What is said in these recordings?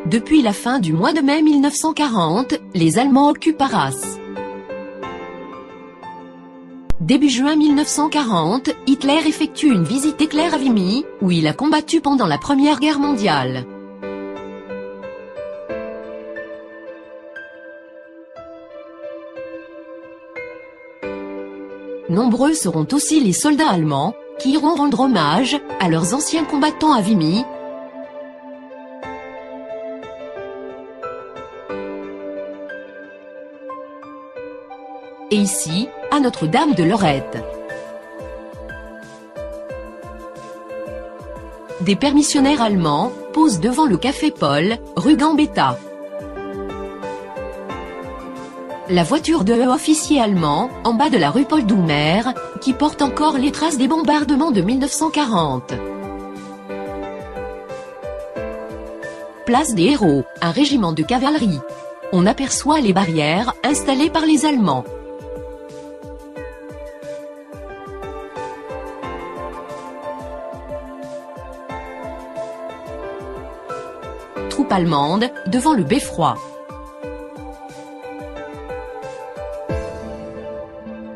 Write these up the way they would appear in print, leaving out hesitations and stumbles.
Depuis la fin du mois de mai 1940, les Allemands occupent Arras. Début juin 1940, Hitler effectue une visite éclair à Vimy, où il a combattu pendant la Première Guerre mondiale. Nombreux seront aussi les soldats allemands, qui iront rendre hommage à leurs anciens combattants à Vimy. Et ici, à Notre-Dame de Lorette. Des permissionnaires allemands posent devant le Café Paul, rue Gambetta. La voiture de officiers allemands, en bas de la rue Paul Doumer, qui porte encore les traces des bombardements de 1940. Place des Héros, un régiment de cavalerie. On aperçoit les barrières installées par les Allemands. Troupe allemande, devant le beffroi.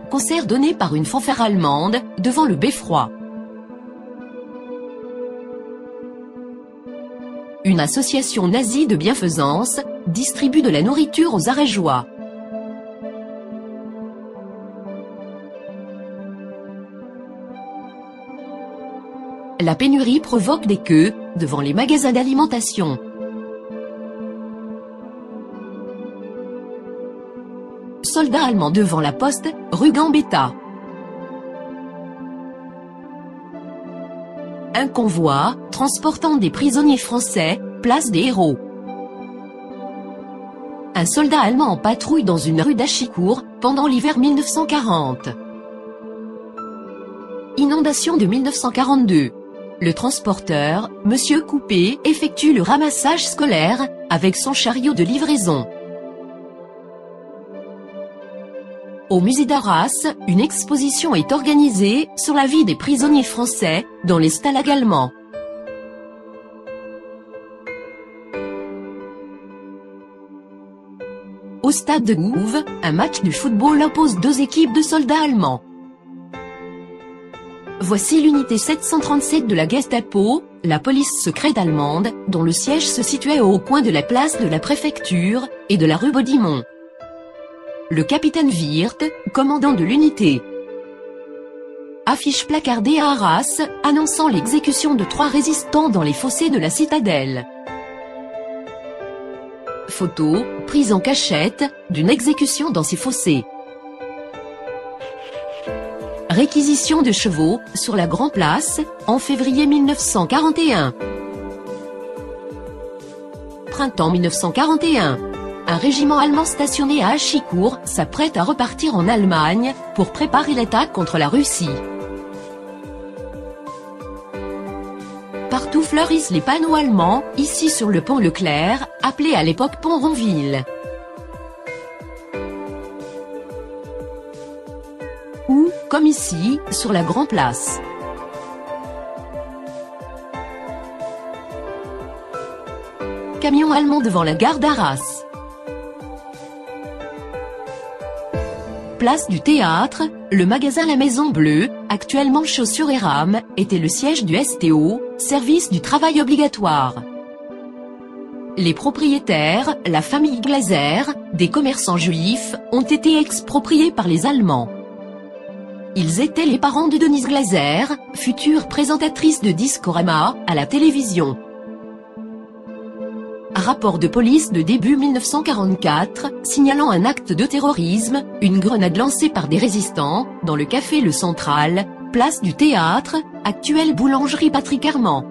Concert donné par une fanfare allemande, devant le beffroi. Une association nazie de bienfaisance distribue de la nourriture aux Ariégeois. La pénurie provoque des queues devant les magasins d'alimentation. Soldats allemands devant la poste, rue Gambetta. Un convoi, transportant des prisonniers français, place des Héros. Un soldat allemand en patrouille dans une rue d'Achicourt, pendant l'hiver 1940. Inondation de 1942. Le transporteur, Monsieur Coupé, effectue le ramassage scolaire, avec son chariot de livraison. Au musée d'Arras, une exposition est organisée sur la vie des prisonniers français dans les stalags allemands. Au stade de Gouve, un match de football oppose deux équipes de soldats allemands. Voici l'unité 737 de la Gestapo, la police secrète allemande, dont le siège se situait au coin de la place de la préfecture et de la rue Baudimont. Le capitaine Wirth, commandant de l'unité. Affiche placardée à Arras, annonçant l'exécution de 3 résistants dans les fossés de la citadelle. Photo, prise en cachette, d'une exécution dans ces fossés. Réquisition de chevaux, sur la Grand Place, en février 1941. Printemps 1941. Un régiment allemand stationné à Achicourt s'apprête à repartir en Allemagne pour préparer l'attaque contre la Russie. Partout fleurissent les panneaux allemands, ici sur le pont Leclerc, appelé à l'époque pont Ronville. Ou, comme ici, sur la Grand Place. Camion allemand devant la gare d'Arras. Place du Théâtre, le magasin La Maison Bleue, actuellement Chaussures et Rames, était le siège du STO, service du travail obligatoire. Les propriétaires, la famille Glaser, des commerçants juifs, ont été expropriés par les Allemands. Ils étaient les parents de Denise Glaser, future présentatrice de Discorama à la télévision. Rapport de police de début 1944, signalant un acte de terrorisme, une grenade lancée par des résistants, dans le café Le Central, place du Théâtre, actuelle boulangerie Patrick Armand.